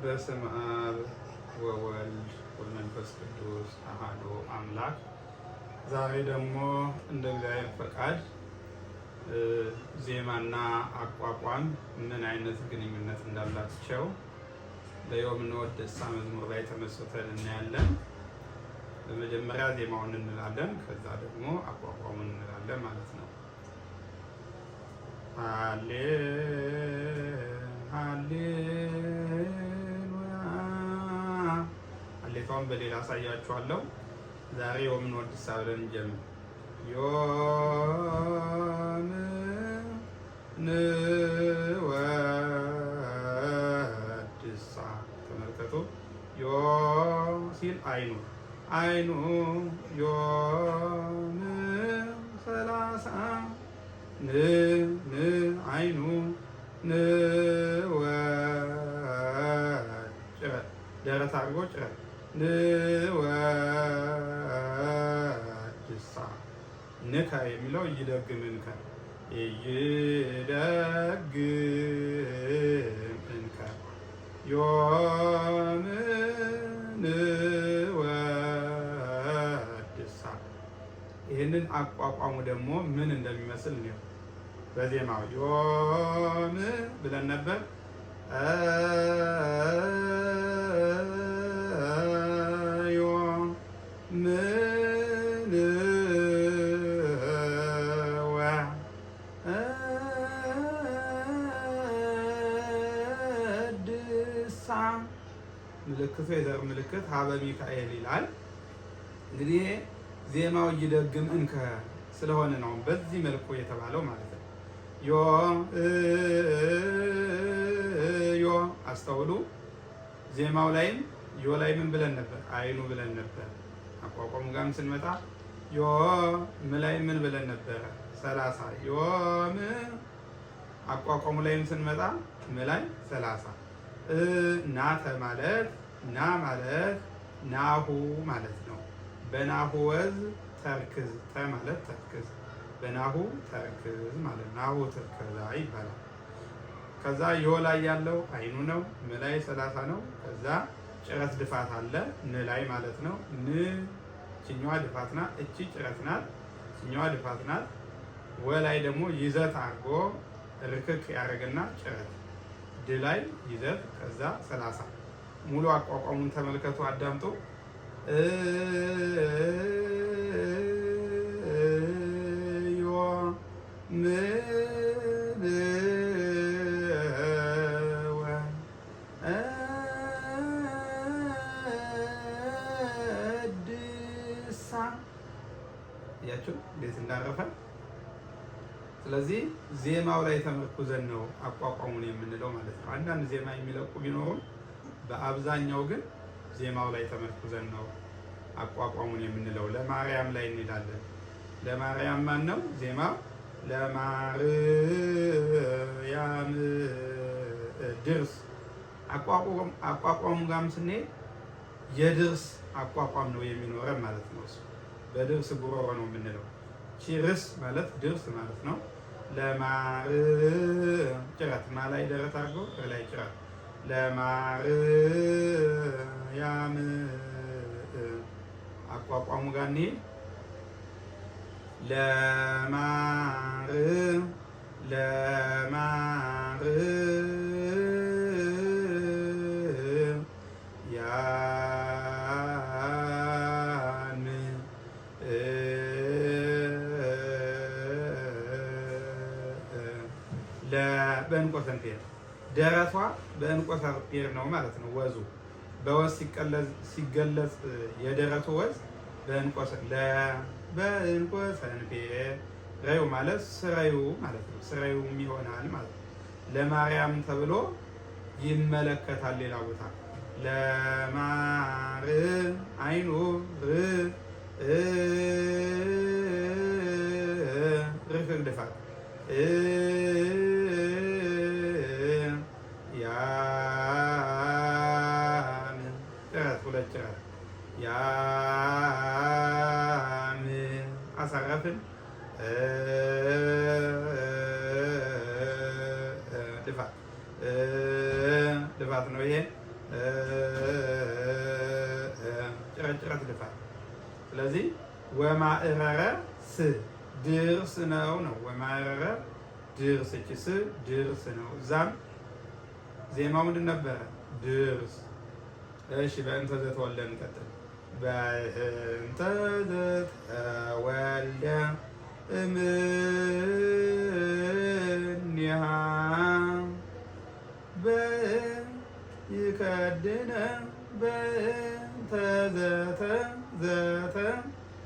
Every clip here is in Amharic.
በስመ አብ ወወልድ ወመንፈስ ቅዱስ አሐዱ አምላክ። ዛሬ ደግሞ እንደ እግዚአብሔር ፈቃድ ዜማና አቋቋም ምን አይነት ግንኙነት እንዳላቸው በዮምነ ወደሳ መዝሙር ላይ ተመስርተን እናያለን። በመጀመሪያ ዜማውን እንላለን፣ ከዛ ደግሞ አቋቋሙን እንላለን ማለት ነው። ሃሌ ሃሌሉያ። ሃሌታውን በሌላ አሳያችኋለሁ። ዛሬ ዮምነ ወደሳ ብለን እንጀምር። ዮምነ ወደሳ ተመልከቱ። ዮ ሲል አይኑ ዮም 30 አይኑ ጭረት ደረት አድርጎ ጭረት ወደሳ ንከ የሚለው ይደግም እንከ እንከ ዮምን ወደሳ። ይህንን አቋቋሙ ደግሞ ምን እንደሚመስል ነው። በዜማው ዮም ብለን ነበር። ምልክቱ የዘር ምልክት ሀበ ሚካኤል ይላል። እንግዲህ ዜማው ይደግም እንከ ስለሆነ ነው በዚህ መልኩ የተባለው ማለት ነው። ዮ አስተውሉ። ዜማው ላይም ዮ ላይ ምን ብለን ነበር? አይኑ ብለን ነበር። አቋቋሙ ጋርም ስንመጣ ዮ ም ላይ ምን ብለን ነበረ? 30 ዮም አቋቋሙ ላይም ስንመጣ ም ላይ 30 ናተ ማለት ና ማለት ናሁ ማለት ነው። በናሁ ወዝ ተርክዝ ተ ማለት ተርክዝ በናሁ ተርክዝ ማለት ናሁ ተርከዛ ይባላል። ከዛ ዮ ላይ ያለው አይኑ ነው። ም ላይ 30 ነው። ከዛ ጭረት ድፋት አለ ን ላይ ማለት ነው። ን ችኛዋ ድፋት ናት፣ እቺ ጭረት ናት፣ ችኛዋ ድፋት ናት። ወ ላይ ደግሞ ይዘት አድርጎ ርክክ ያደረገና ጭረት ድ ላይ ይዘት ከዛ 30 ሙሉ አቋቋሙን ተመልከቱ፣ አዳምጡ። ያችሁ እንዴት እንዳረፈ። ስለዚህ ዜማው ላይ ተመርኩዘን ነው አቋቋሙን የምንለው ማለት ነው። አንዳንድ ዜማ የሚለቁ ቢኖሩም በአብዛኛው ግን ዜማው ላይ ተመርኩዘን ነው አቋቋሙን የምንለው። ለማርያም ላይ እንሄዳለን። ለማርያም ማን ነው ዜማው? ለማርያም ድርስ። አቋቋሙ ጋርም ስንሄድ የድርስ አቋቋም ነው የሚኖረን ማለት ነው። በድርስ ጉሮሮ ነው የምንለው። ቺርስ ማለት ድርስ ማለት ነው። ለማርያም ጭረት ማ ላይ ደረት አድርጎ ላይ ጭረት ለማርያም አቋቋሙ ጋር እንሂድ። ለማርያም በእንቆ ሰንፔር ደረቷ በእንቆ ሰንፔር ነው ማለት ነው። ወዙ በወዝ ሲገለጽ የደረቱ ወዝ በእንቆ ሰንፔር ረዩ ማለት ስረዩ ማለት ነው። ስረዩም ይሆናል ማለት ነው። ለማርያም ተብሎ ይመለከታል ሌላ ቦታ። ለማርያም አይኑ ርክክ ድፋት ሁለት ጭረት ያም አሳረፍን ድፋት ነው። ይሄ ጭረት ልፋት። ስለዚህ ወማዕረረ ስ ድርስ ነው ነው ወማዕረረ ድርስ እቺ ስ ድርስ ነው። እዛም ዜማው ምንድን ነበረ? ድርስ። እሺ በእንተ ዘተወልደ እንቀጥል። በእንተ ዘተወልደ እምኔሃ በይከድነ በእንተ ዘተ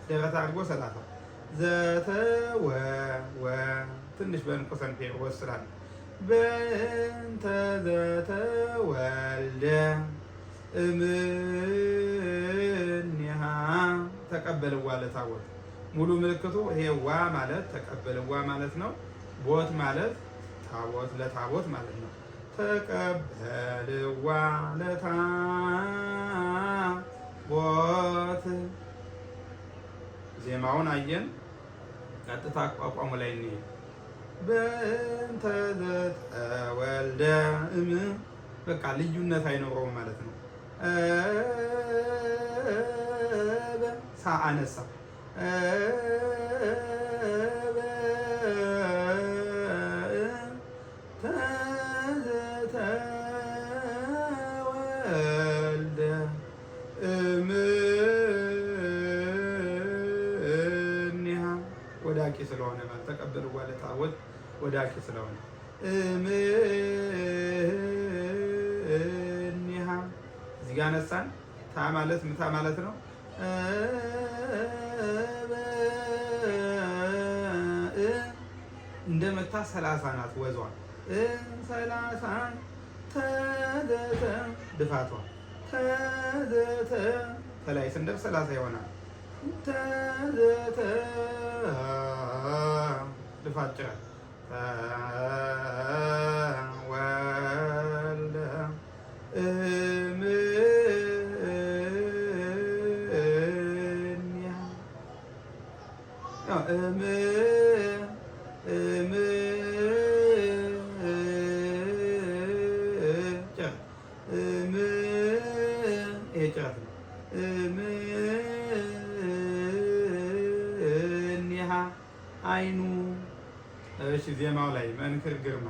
ደረት አድርጎ 30 ዘተ ወ ትንሽ በእንቆሰን ፔር ወስላል። በእንተ ዘተወልደ እምኔሃ ተቀበልዋ ለታቦት። ሙሉ ምልክቱ ይሄ ዋ ማለት ተቀበልዋ ማለት ነው። ቦት ማለት ታቦት ለታቦት ማለት ነው። ተቀበልዋ ለታቦት ዜማውን አየን። ቀጥታ አቋቋሙ ላይ እንሂድ። በእንተ ዘተወልደ በቃ ልዩነት አይኖረውም ማለት ነው። ሳ አነሳ ተዘተወልደ እምኔሃ ወዳቂ ስለሆነ ማለት ተቀበልዋ ለታቦት ወዳቂ ስለሆነ እምኔሃ እዚህ ጋር አነሳን። ታ ማለት ምታ ማለት ነው። እንደመታ 30 ናት ወዟ 30 ተዘተ ድፋቷ ተዘተ ተላይ ስንደርስ 30 ይሆናል። ተዘተ ድፋት ጭረት ተወልደ እምኔሃ አይኑ። እሺ ዜማው ላይ መንክር ግርማ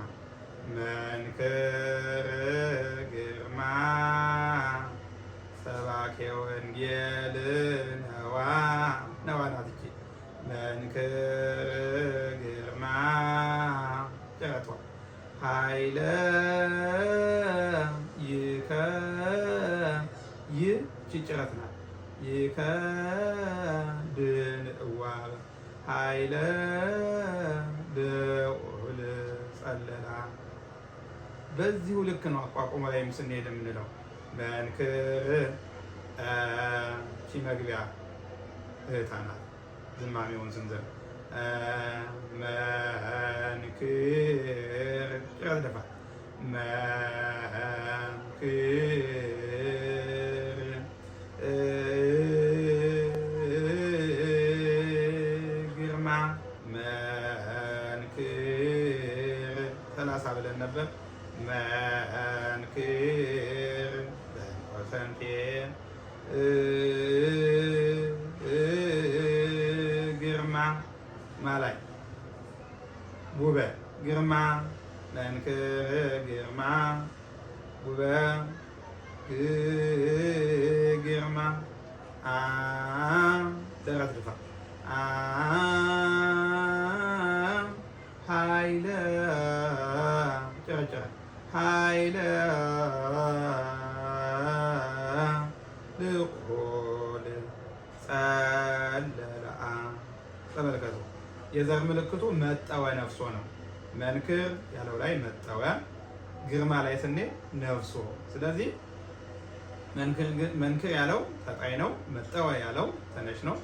መንክር ግርማ ሰባኬ ወንጌል ነዋ ነዋ ናት እቺ መንክር ግርማ ጭረቷ ኃይለ ይከ ይቺ ጭረት ናት። ይከድንእዋ ኃይለ ልዑል ጸለላ። በዚሁ ልክ ነው አቋቁሞ ላይም ስንሄድ የምንለው መንክር ቺ መግቢያ እህታ ናት። ዝማሜውን ስንዘር መንክር ጭረት ደፋ መንክር ግርማ መንክር 30 ብለን ነበር። መንክር በሰንቴ ግርማ ማላይ ውበ ግርማ መንክር ግርማ ውበ ግርማ ደረት ድፋ ኃይለ ጨረጨረ ኃይለ ልዑል ጸለላ። ተመልከቱ የዘር ምልክቱ መጠወ ነፍሶ ነው። መንክር ያለው ላይ መጠወ፣ ግርማ ላይ ስንሄድ ነፍሶ። ስለዚህ መንክር ያለው ተጣይ ነው፣ መጠወ ያለው ተነሽ ነው።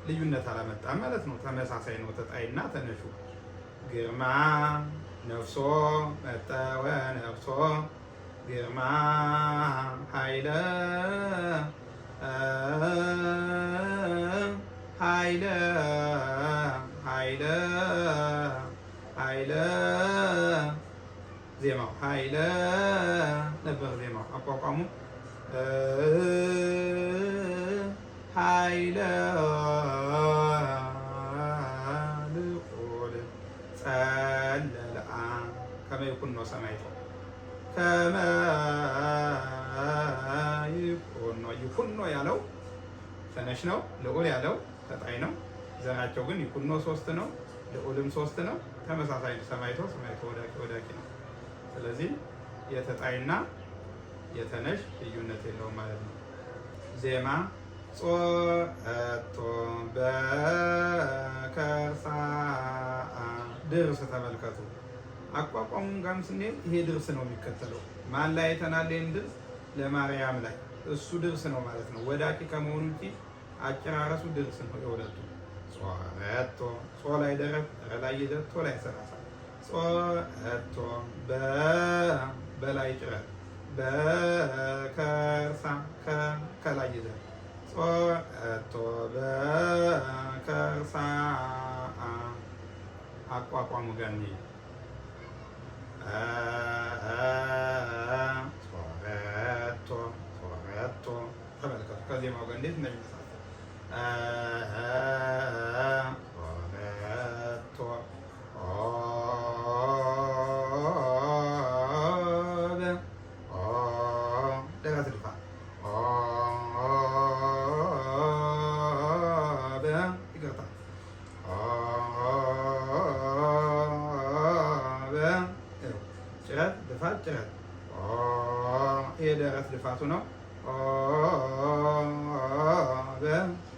ልዩነት አላመጣም ማለት ነው። ተመሳሳይ ነው ተጣይና ተነሹ። ግርማ ነፍሶ መጠወ ነፍሶ ግርማ ኃይለ ኃይለ ኃይለ ኃይለ ዜማው ኃይለ ነበር ዜማው። አቋቋሙ ኃይለ ልዑል ጸለልአ ከመ ይኩኖ ሰማዕቶ ከመ ይኩኖ ያለው ተነሽ ነው። ልዑል ያለው ተጣይ ነው። ዘራቸው ግን ይኩኖ ሶስት ነው። ልዑልም ሶስት ነው። ተመሳሳይ ሰማዕቶ ወዳቂ ነው። ስለዚህ የተጣይና የተነሽ ልዩነት የለውም ማለት ነው። ዜማ ጾአቶ በከርሳ ድርስ ተመልከቱ። አቋቋሙን ጋም ስንሄድ ይሄ ድርስ ነው የሚከተለው። ማን ላይ አይተናል? ይህን ድርስ ለማርያም ላይ እሱ ድርስ ነው ማለት ነው። ወዳቂ ከመሆኑ ውጪ አጨራረሱ ድርስ ነው የሁለቱ። ጾአቶ ጾ ላይ ደረት ላይ ይዘት ቶ ላይ ሰላሳ ጾአቶ በላይ ጭረት በከርሳ ከላይ ይዘት ጾአቶ በከርሳ አቋቋሙ ጋር እንሂድ። ጾረቶ ተመልከቱ። ከዜማው ጋር እንዴት እንደሚመሳሰል ደረት ድፋ ይቅርታ ጭረት ድፋት ጭረት ይሄ ደረት ድፋቱ ነው።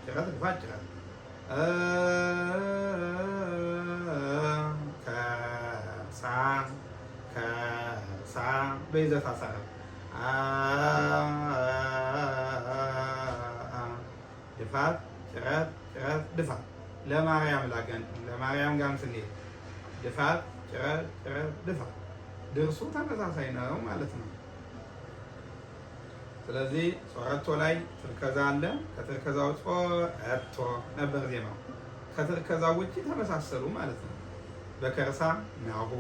ጭረት ድፋት ጭረት ከርሳ በይዘት አሳረ ድፋት ጭረት ድፋት ለማርያም ጋርም ስንሄድ ድፋት ጭረት ድፋት ድርሱ ተመሳሳይ ነው ማለት ነው። ስለዚህ ጾረቶ ላይ ትርከዛ አለ። ከትርከዛው ጾረቶ ነበር ዜማው። ከትርከዛው ውጭ ተመሳሰሉ ማለት ነው። በከርሳ ናሁ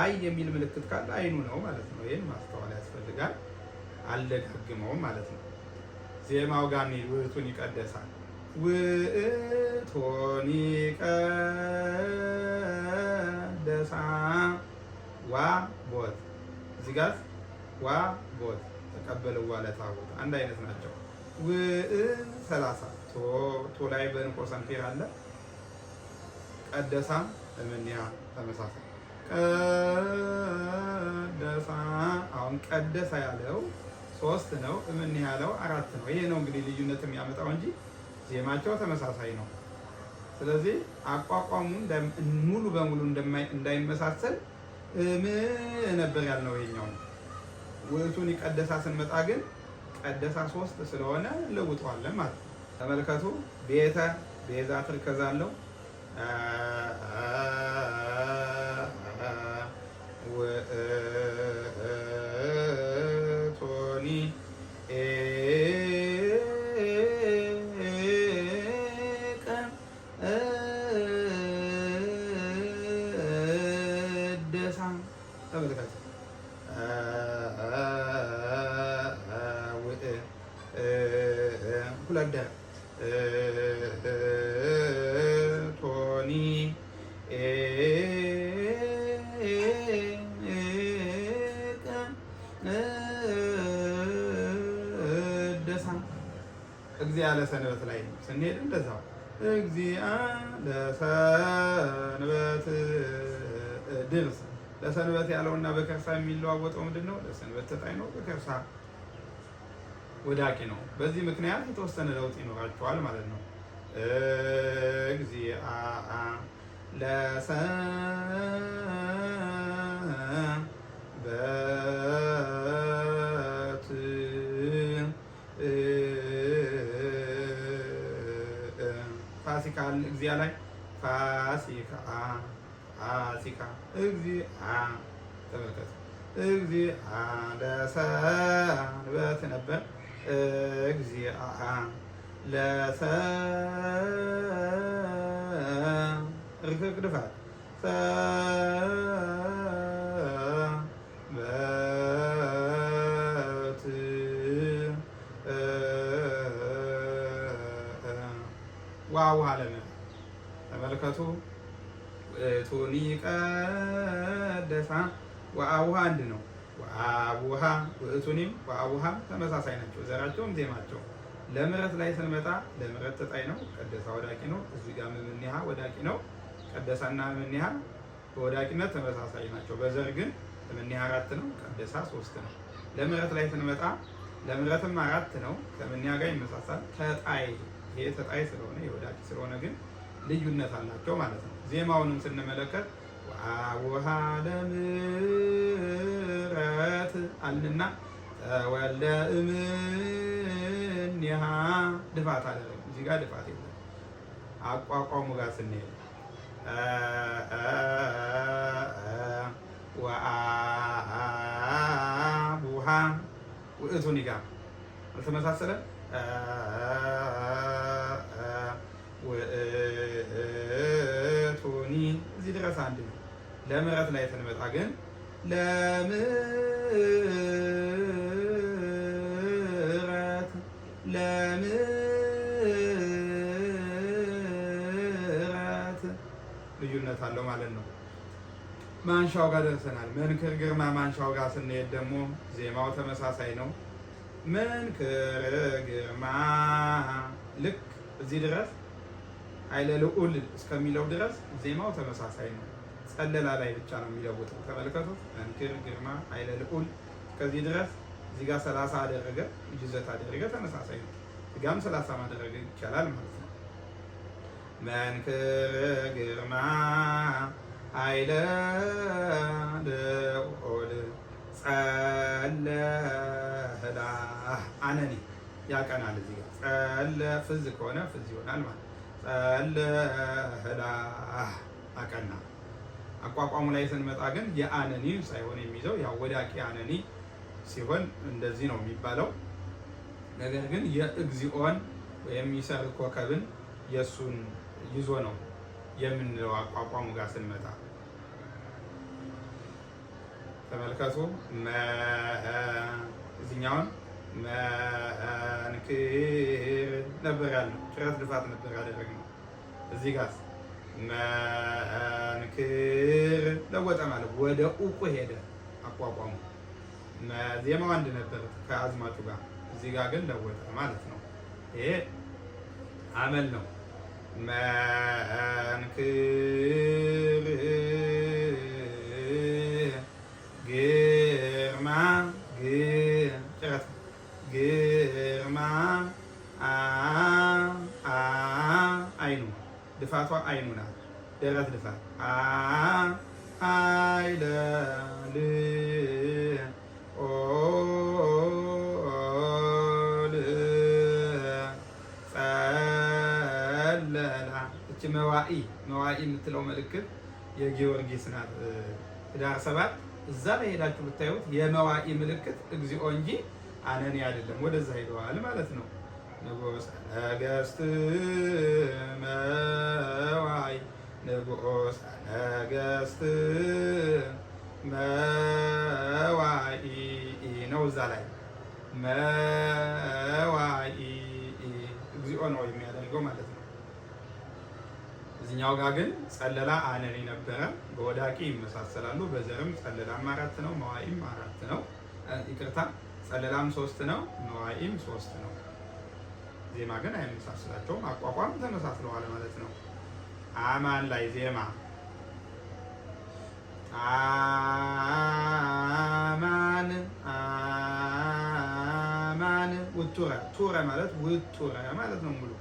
አይ የሚል ምልክት ካለ አይኑ ነው ማለት ነው። ይህን ማስተዋል ያስፈልጋል። አልደጋግመውም ማለት ነው። ዜማው ጋር እንሂድ። ውእቱን ይቀደሳል። ውእቱን ይቀደሳ ዋ ቦት እዚህ ጋር ዋ ቦት ተቀበለው ዋለታቦት አንድ አይነት ናቸው። ሰላሳ ቶ ላይ በንቆ ሰንፔር አለ። ቀደሳ እምንያ ተመሳሳይ ቀደሳ አሁን ቀደሳ ያለው ሶስት ነው። እምንያ ያለው አራት ነው። ይሄ ነው እንግዲህ ልዩነት የሚያመጣው እንጂ ዜማቸው ተመሳሳይ ነው። ስለዚህ አቋቋሙ ሙሉ በሙሉ እንዳይመሳሰል ነበር ያልነው ይሄኛው። ውእቱን ይቀደሳ ስንመጣ ግን ቀደሳ ሶስት ስለሆነ እንለውጠዋለን ማለት ነው። ተመልከቱ። ቤዛ ትርከዛ አለው። ውእቱኒ ቀደሳ ተመልከቱ። ሁለት ደር ቶኒ ቀደሳ እግዚአ ለሰንበት ላይ ስንሄድ እንደዛው እግዚአ ለሰንበት ድርስ ለሰንበት ያለውና በከርሳ የሚለዋወጠው ምንድን ነው? ለሰንበት ተጣይ ነው፣ በከርሳ ወዳቂ ነው። በዚህ ምክንያት የተወሰነ ለውጥ ይኖራቸዋል ማለት ነው። እግዚአ ለሰንበት ፋሲካ እግዚአ ላይ ፋሲካ እግዚአ ተመልከቱ። እግዚአ ለሰንበት ነበር። እግዚአ ርክክ ድፋት ሰንበት ወአቡሃ ለምሕረት ተመልከቱ። ውእቱኒ ቀደሳ ወአቡሃ አንድ ነው። ወአቡሃ ውእቱኒም ወአቡሃም ተመሳሳይ ናቸው። ዘራቸውም ዜማቸው። ለምሕረት ላይ ስንመጣ ለምሕረት ተጣይ ነው። ቀደሳ ወዳቂ ነው። እዚህ ጋር እምኔሃ ወዳቂ ነው። ቀደሳና እምኔሃ በወዳቂነት ተመሳሳይ ናቸው። በዘር ግን እምኔሃ 4 ነው። ቀደሳ 3 ነው። ለምሕረት ላይ ስንመጣ ለምሕረትም 4 ነው። ከምኔሃ ጋር ይመሳሳል። ተጣይ ይሄ ተጣይ ስለሆነ የወዳቂ ስለሆነ ግን ልዩነት አላቸው ማለት ነው። ዜማውንም ስንመለከት ወአቡሃ ለምሕረት አልንና ተወልደ እምኔሃ ድፋት አለ። እዚህ ጋር ድፋት የለም። አቋቋሙ ጋር ስንሄድ ወአቡሃ ውእቱኒ ጋር አልተመሳሰለም። ውእቱኒ እዚህ ድረስ አንድ ነው። ለምሕረት ላይ ስንመጣ ግን ለምሕረት ልዩነት አለው ማለት ነው። ማንሻው ጋር ደርሰናል። መንክር ግርማ ማንሻው ጋር ስንሄድ ደግሞ ዜማው ተመሳሳይ ነው። መንክር ግርማ ልክ እዚህ ድረስ ኃይለ ልዑል እስከሚለው ድረስ ዜማው ተመሳሳይ ነው። ጸለላ ላይ ብቻ ነው የሚለውጠው። ተመልከቱት። መንክር ግርማ ኃይለ ልዑል እስከዚህ ድረስ እዚህ ጋር 30 አደረገ፣ ይዘት አደረገ፣ ተመሳሳይ ነው። እዚህ ጋርም 30 ማድረግ ይቻላል ማለት ነው። መንክር ግርማ ኃይለ ልዑል ጸለላ አነኒ ያቀናል። እዚህ ጋር ጸለ ፍዝ ከሆነ ፍዝ ይሆናል ማለት ጸለላ አቀና። አቋቋሙ ላይ ስንመጣ ግን የአነኒ ሳይሆን የሚይዘው ያው ወዳቂ አነኒ ሲሆን እንደዚህ ነው የሚባለው። ነገር ግን የእግዚኦን ወይም ይሰር ኮከብን የእሱን ይዞ ነው የምንለው። አቋቋሙ ጋር ስንመጣ ተመልከቱ። እዚህኛውን መንክር ነበር ያልነው፣ ጭረት ልፋት ነበር ያደረግነው። እዚህ ጋር መንክር ለወጠ ማለት ወደ ኡቁ ሄደ አቋቋሙ። ዜማው አንድ ነበር ከአዝማቹ ጋር፣ እዚህ ጋር ግን ለወጠ ማለት ነው። ይሄ አመል ነው። መንክር ግርማ ጭረት ግርማ አይኑ ድፋቷ አይኑ ናት። ደረት ድፋት ኃይለ ልዑል ጸለላ። እች መዋኢ የምትለው ምልክት የጊዮርጊስ ናት። ህዳር 7 እዛ ላይ ሄዳችሁ ብታዩት የመዋኢ ምልክት እግዚኦ እንጂ አነኒ አይደለም። ወደዛ ሄደዋል ማለት ነው። ንጉሥ ነገሥት መዋኢ ንጉሥ ነገሥት መዋኢ ነው። እዛ ላይ መዋኢ እግዚኦ ነው የሚያደርገው ማለት ነው። እዚህኛው ጋር ግን ጸለላ አነኒ ነበረ። በወዳቂ ይመሳሰላሉ። በዘርም ጸለላም 4 ነው፣ መዋኢም 4 ነው። ይቅርታ ጸለላም 3 ነው፣ መዋኢም 3 ነው። ዜማ ግን አይመሳሰላቸውም። አቋቋም ተመሳስለዋል ማለት ነው። አማን ላይ ዜማ አማን አማን ውቱረ ቱረ ማለት ውቱረ ማለት ነው። ሙሉ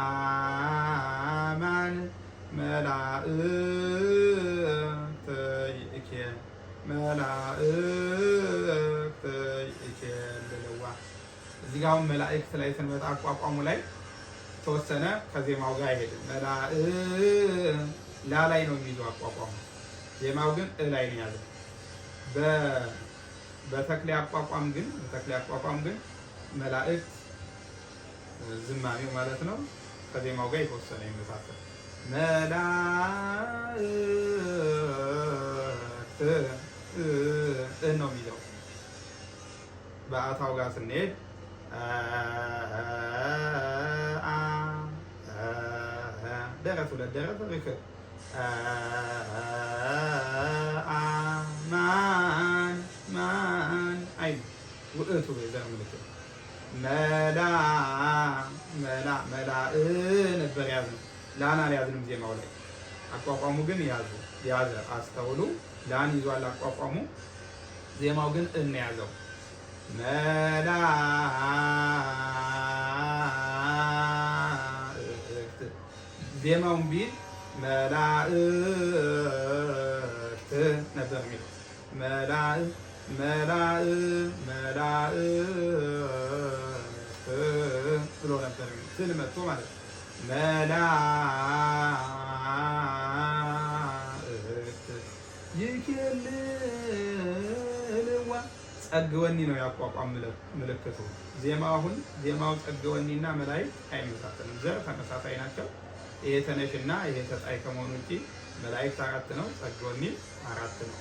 አማን መላእክት ይእኬ መላእክት ይእኬ ለለዋ። እዚህ ጋር አሁን መላእክት ላይ ስንመጣ አቋቋሙ ላይ ተወሰነ ከዜማው ጋር አይሄድም። ላ ላይ ነው የሚይዘው አቋቋሙ። ዜማው ግን ላይ ነው ያለው። በተክሌ አቋቋም ግን መላእክት ዝማሜው ማለት ነው ከዜማው ጋር የተወሰነ ይመሳሰል። መላእክት ነው የሚለው። በአታው ጋር ስንሄድ ደረት ሁለት ደረት ርክብ ማን ማን አይ ውእቱ የዘር ምልክት መላ መላ መላ ነበር ያዝነው። ላን አልያዝንም ዜማው ላይ አቋቋሙ ግን ያዘ። አስተውሉ። ላን ይዟል አቋቋሙ፣ ዜማው ግን ያዘው። መላእክት ዜማውን ቢል መላእክት ነበር የሚለው መላእክት ብሎ ነበር የሚለው ስል መጥቶ ማለት ነው። መላእክት ይኬልልዋ ጸግወኒ ነው ያቋቋም ምልክቱ። ዜማው ጸግወኒና መላእክት አይመሳሰልም። ዘር ተመሳሳይ ናቸው። ይሄ ተነሽና ይሄ ተጣይ ከመሆኑ ውጪ መላእክት 4 ነው፣ ጸግወኒ 4 ነው።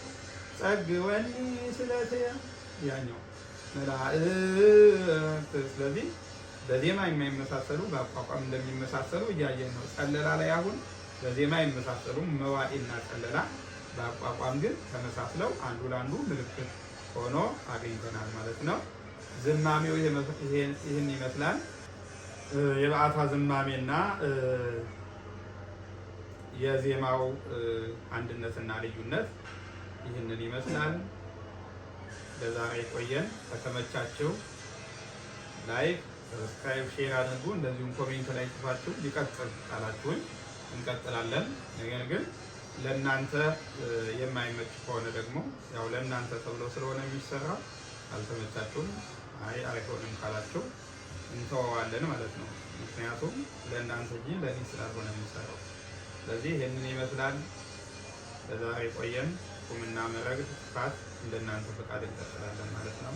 ጸግወኒ ስለተያ ያኛው መላእክት። ስለዚህ በዜማ የማይመሳሰሉ በአቋቋም እንደሚመሳሰሉ እያየን ነው። ጸለላ ላይ አሁን በዜማ አይመሳሰሉም። መዋዕልና ጸለላ በአቋቋም ግን ተመሳስለው አንዱ ለአንዱ ምልክት ሆኖ አግኝተናል ማለት ነው። ዝማሜው ይህን ይመስላል። የበዓታ ዝማሜና የዜማው አንድነትና ልዩነት ይህንን ይመስላል። ለዛሬ ቆየን። ከተመቻችሁ ላይክ፣ ሰብስክራይብ፣ ሼር አድርጉ። እንደዚሁም ኮሜንት ላይ ጽፋችሁ ሊቀጥል ካላችሁኝ እንቀጥላለን። ነገር ግን ለእናንተ የማይመች ከሆነ ደግሞ ያው ለእናንተ ተብሎ ስለሆነ የሚሰራው አልተመቻችሁም፣ አይሆንም ካላችሁ እንተዋዋለን ማለት ነው። ምክንያቱም ለእናንተ እንጂ ለእኔ ስላልሆነ የሚሰራው። ስለዚህ ይህንን ይመስላል። ለዛሬ ቆየን። ቁምና መረግድ ጥፋት እንደናንተ ፈቃድ እንቀጥላለን ማለት ነው።